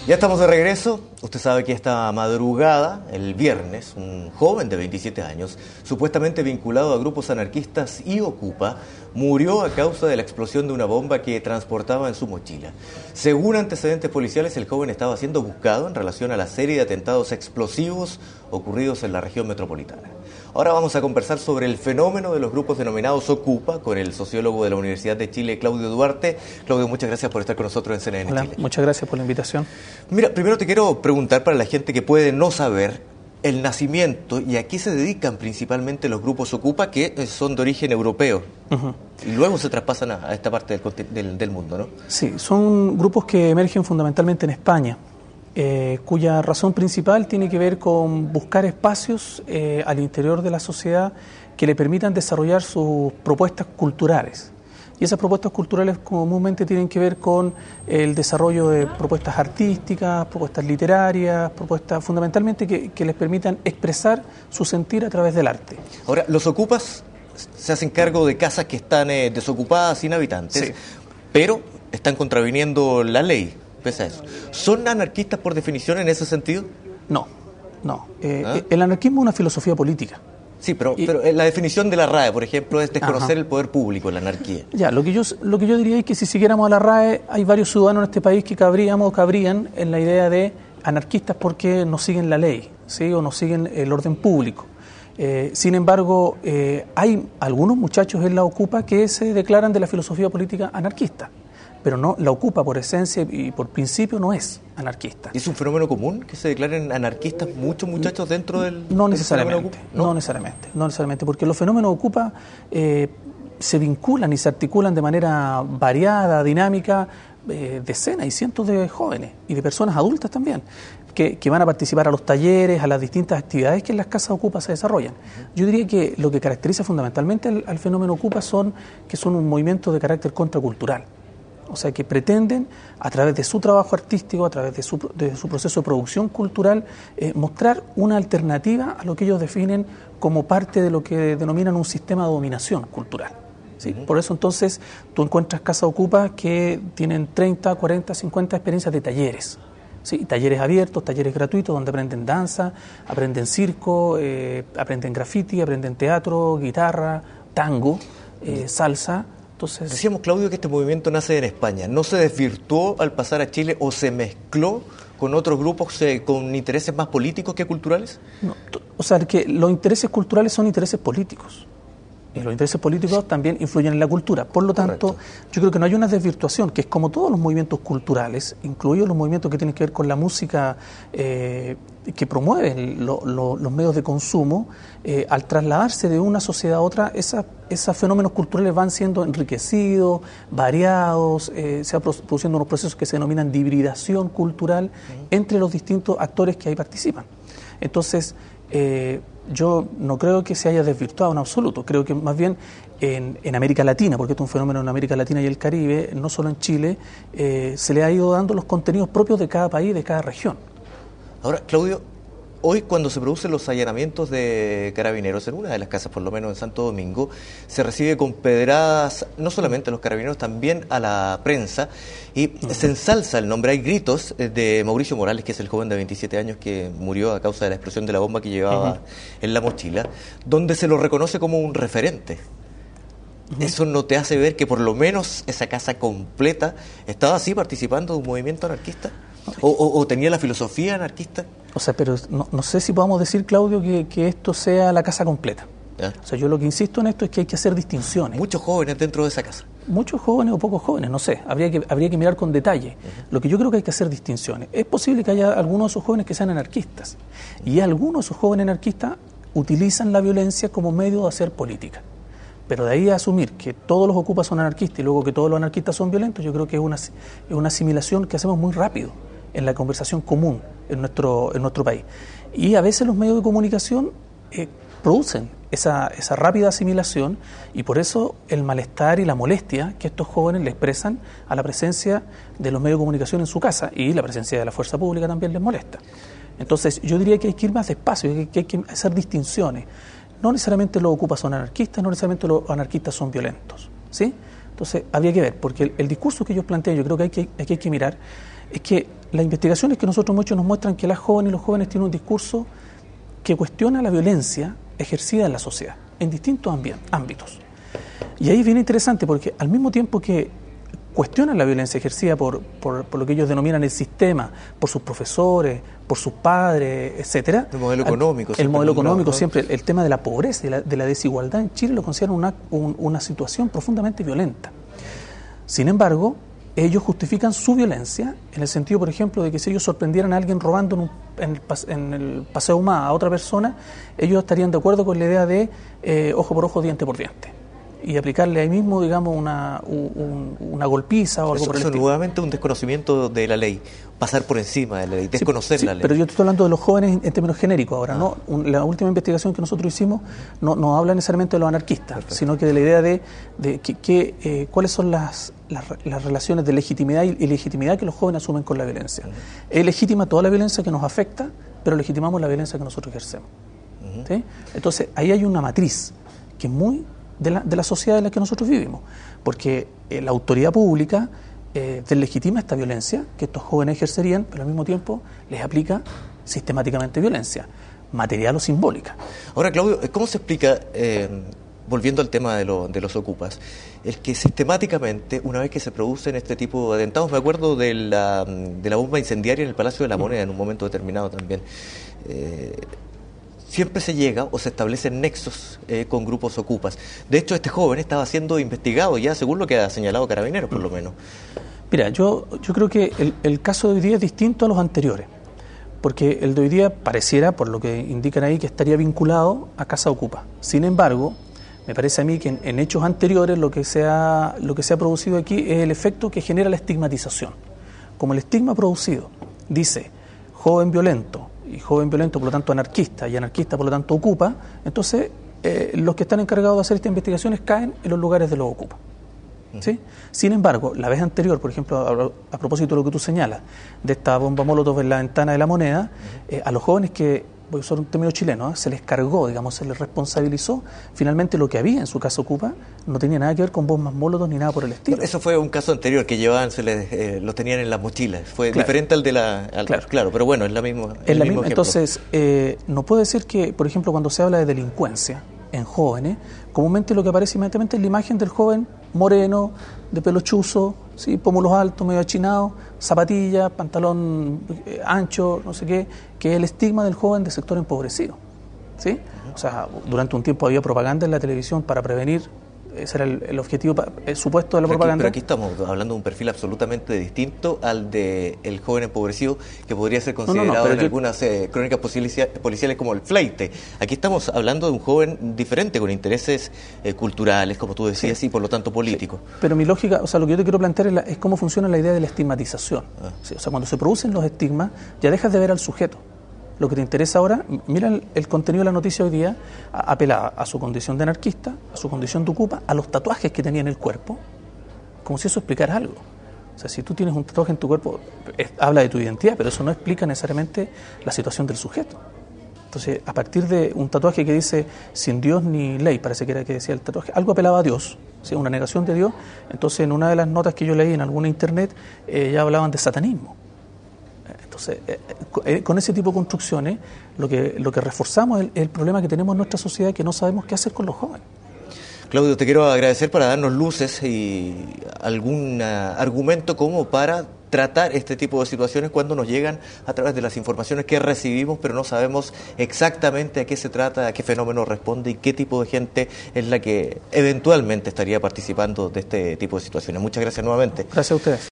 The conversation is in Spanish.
Ya estamos de regreso. Usted sabe que esta madrugada, el viernes, un joven de 27 años, supuestamente vinculado a grupos anarquistas y Ocupa, murió a causa de la explosión de una bomba que transportaba en su mochila. Según antecedentes policiales, el joven estaba siendo buscado en relación a la serie de atentados explosivos ocurridos en la región metropolitana. Ahora vamos a conversar sobre el fenómeno de los grupos denominados Ocupa con el sociólogo de la Universidad de Chile, Claudio Duarte. Claudio, muchas gracias por estar con nosotros en CNN Hola, Chile. Muchas gracias por la invitación. Mira, primero te quiero preguntar para la gente que puede no saber el nacimiento y a qué se dedican principalmente los grupos Ocupa, que son de origen europeo. Y luego se traspasan a esta parte del mundo, ¿no? Sí, son grupos que emergen fundamentalmente en España, cuya razón principal tiene que ver con buscar espacios al interior de la sociedad que le permitan desarrollar sus propuestas culturales. Y esas propuestas culturales comúnmente tienen que ver con el desarrollo de propuestas artísticas, propuestas literarias, propuestas fundamentalmente que les permitan expresar su sentir a través del arte. Ahora, los Ocupas se hacen cargo de casas que están desocupadas, sin habitantes, Sí. pero están contraviniendo la ley, pese a eso. ¿Son anarquistas por definición en ese sentido? No. El anarquismo es una filosofía política. Sí, pero la definición de la RAE, por ejemplo, es desconocer el poder público, la anarquía. Ya, lo que yo diría es que si siguiéramos a la RAE, hay varios ciudadanos en este país que cabrían en la idea de anarquistas porque no siguen la ley, ¿sí? O no siguen el orden público. Sin embargo, hay algunos muchachos en la Ocupa que se declaran de la filosofía política anarquista, pero no, la Ocupa por esencia y por principio no es anarquista. ¿Es un fenómeno común que se declaren anarquistas muchos muchachos dentro del No necesariamente, fenómeno Ocupa? No necesariamente, porque los fenómenos Ocupa se vinculan y se articulan de manera variada, dinámica, decenas y cientos de jóvenes y de personas adultas también, que van a participar a los talleres, a las distintas actividades que en las casas Ocupa se desarrollan. Yo diría que lo que caracteriza fundamentalmente al fenómeno Ocupa que son un movimiento de carácter contracultural. O sea, que pretenden, a través de su trabajo artístico, a través de su proceso de producción cultural, mostrar una alternativa a lo que ellos definen como parte de lo que denominan un sistema de dominación cultural. ¿Sí? Por eso entonces tú encuentras casas Ocupa que tienen 30, 40, 50 experiencias de talleres. ¿Sí? Talleres abiertos, talleres gratuitos, donde aprenden danza, aprenden circo, aprenden graffiti, aprenden teatro, guitarra, tango, salsa. Entonces, decíamos, Claudio, que este movimiento nace en España. ¿No se desvirtuó al pasar a Chile o se mezcló con otros grupos con intereses más políticos que culturales? No, o sea, que los intereses culturales son intereses políticos. Y los intereses políticos también influyen en la cultura. Por lo tanto, correcto, yo creo que no hay una desvirtuación, que es como todos los movimientos culturales, incluidos los movimientos que tienen que ver con la música que promueven los medios de consumo, al trasladarse de una sociedad a otra, esos fenómenos culturales van siendo enriquecidos, variados, se va produciendo unos procesos que se denominan de hibridación cultural entre los distintos actores que ahí participan. Entonces, yo no creo que se haya desvirtuado en absoluto, creo que más bien en América Latina, porque esto es un fenómeno en América Latina y el Caribe, no solo en Chile, se le ha ido dando los contenidos propios de cada país, de cada región. Ahora, Claudio, hoy cuando se producen los allanamientos de carabineros, en una de las casas, por lo menos en Santo Domingo, se recibe con pedradas no solamente a los carabineros, también a la prensa, y se ensalza el nombre, hay gritos de Mauricio Morales, que es el joven de 27 años que murió a causa de la explosión de la bomba que llevaba en la mochila, donde se lo reconoce como un referente. ¿Eso no te hace ver que por lo menos esa casa completa estaba así participando de un movimiento anarquista? ¿O tenía la filosofía anarquista? O sea, pero no sé si podamos decir, Claudio, que esto sea la casa completa. ¿Ya? O sea, yo lo que insisto en esto es que hay que hacer distinciones. Muchos jóvenes dentro de esa casa. Muchos jóvenes o pocos jóvenes, no sé, habría que mirar con detalle. Lo que yo creo que hay que hacer distinciones. Es posible que haya algunos de esos jóvenes que sean anarquistas, y algunos de esos jóvenes anarquistas utilizan la violencia como medio de hacer política. Pero de ahí a asumir que todos los Ocupas son anarquistas y luego que todos los anarquistas son violentos, yo creo que es una asimilación que hacemos muy rápido en la conversación común en nuestro país. Y a veces los medios de comunicación producen esa rápida asimilación, y por eso el malestar y la molestia que estos jóvenes le expresan a la presencia de los medios de comunicación en su casa, y la presencia de la fuerza pública también les molesta. Entonces yo diría que hay que ir más despacio, que hay que hacer distinciones. No necesariamente los Ocupas son anarquistas, no necesariamente los anarquistas son violentos, ¿sí? Entonces habría que ver, porque el discurso que ellos plantean, yo creo que hay que mirar, es que las investigaciones que nosotros hemos hecho nos muestran que las jóvenes y los jóvenes tienen un discurso que cuestiona la violencia ejercida en la sociedad, en distintos ámbitos. Y ahí es bien interesante porque al mismo tiempo que cuestionan la violencia ejercida por lo que ellos denominan el sistema, por sus profesores, por sus padres, etcétera. El modelo económico. El modelo económico, ¿no? Siempre el tema de la pobreza y de la desigualdad en Chile lo consideran una situación profundamente violenta. Sin embargo, ellos justifican su violencia en el sentido, por ejemplo, de que si ellos sorprendieran a alguien robando en el Paseo Humada a otra persona, ellos estarían de acuerdo con la idea de ojo por ojo, diente por diente, y aplicarle ahí mismo, digamos, una golpiza o algo por el estilo. Eso nuevamente un desconocimiento de la ley, pasar por encima de la ley, desconocer la ley. Pero yo estoy hablando de los jóvenes en términos genéricos ahora, ¿no? La última investigación que nosotros hicimos no habla necesariamente de los anarquistas, perfecto, sino que de la idea de cuáles son las relaciones de legitimidad y ilegitimidad que los jóvenes asumen con la violencia. Es legítima toda la violencia que nos afecta, pero legitimamos la violencia que nosotros ejercemos. ¿Sí? Entonces, ahí hay una matriz que es muy de la sociedad en la que nosotros vivimos, porque la autoridad pública deslegitima esta violencia que estos jóvenes ejercerían, pero al mismo tiempo les aplica sistemáticamente violencia, material o simbólica. Ahora, Claudio, ¿cómo se explica, volviendo al tema de los ocupas, el que sistemáticamente, una vez que se producen este tipo de atentados, me acuerdo de la bomba incendiaria en el Palacio de la Moneda en un momento determinado también, siempre se llega o se establecen nexos con grupos ocupas? De hecho, este joven estaba siendo investigado ya, según lo que ha señalado Carabineros, por lo menos. Mira, yo creo que el caso de hoy día es distinto a los anteriores, porque el de hoy día pareciera, por lo que indican ahí, que estaría vinculado a Casa Ocupa. Sin embargo, me parece a mí que en hechos anteriores lo que se ha producido aquí es el efecto que genera la estigmatización. Como el estigma producido dice joven violento, y joven violento por lo tanto anarquista, y anarquista por lo tanto ocupa, entonces los que están encargados de hacer estas investigaciones caen en los lugares de los ocupas. ¿Sí? Sin embargo, la vez anterior, por ejemplo, a propósito de lo que tú señalas, de esta bomba molotov en la ventana de la Moneda, a los jóvenes que, voy a usar un término chileno, se les cargó, digamos, se les responsabilizó. Finalmente lo que había en su casa Ocupa no tenía nada que ver con bombas molotov ni nada por el estilo. Eso fue un caso anterior que llevaban, los tenían en las mochilas. Fue claro, diferente al de la... Claro, pero bueno, es la misma. Es la misma. Entonces, no puede ser que, por ejemplo, cuando se habla de delincuencia en jóvenes, comúnmente lo que aparece inmediatamente es la imagen del joven moreno, de pelo chuzo, ¿sí? Pómulos altos, medio achinados, zapatillas, pantalón ancho, no sé qué, que es el estigma del joven de sector empobrecido, ¿sí? O sea, durante un tiempo había propaganda en la televisión para prevenir, ese era el objetivo supuesto de la propaganda. Pero aquí estamos hablando de un perfil absolutamente distinto al del joven empobrecido, que podría ser considerado en algunas crónicas policiales como el fleite. Aquí estamos hablando de un joven diferente, con intereses culturales, como tú decías, sí, y por lo tanto políticos. Sí. Pero mi lógica, o sea, lo que yo te quiero plantear es cómo funciona la idea de la estigmatización. Sí, o sea, cuando se producen los estigmas, ya dejas de ver al sujeto. Lo que te interesa ahora, mira el contenido de la noticia hoy día, apela a su condición de anarquista, a su condición de ocupa, a los tatuajes que tenía en el cuerpo, como si eso explicara algo. O sea, si tú tienes un tatuaje en tu cuerpo, habla de tu identidad, pero eso no explica necesariamente la situación del sujeto. Entonces, a partir de un tatuaje que dice sin Dios ni ley, parece que era que decía el tatuaje, algo apelaba a Dios, ¿sí? Una negación de Dios. Entonces, en una de las notas que yo leí en alguna internet, ya hablaban de satanismo. Entonces, con ese tipo de construcciones, lo que reforzamos es el problema que tenemos en nuestra sociedad, que no sabemos qué hacer con los jóvenes. Claudio, te quiero agradecer para darnos luces y algún argumento como para tratar este tipo de situaciones cuando nos llegan a través de las informaciones que recibimos, pero no sabemos exactamente a qué se trata, a qué fenómeno responde y qué tipo de gente es la que eventualmente estaría participando de este tipo de situaciones. Muchas gracias nuevamente. Gracias a ustedes.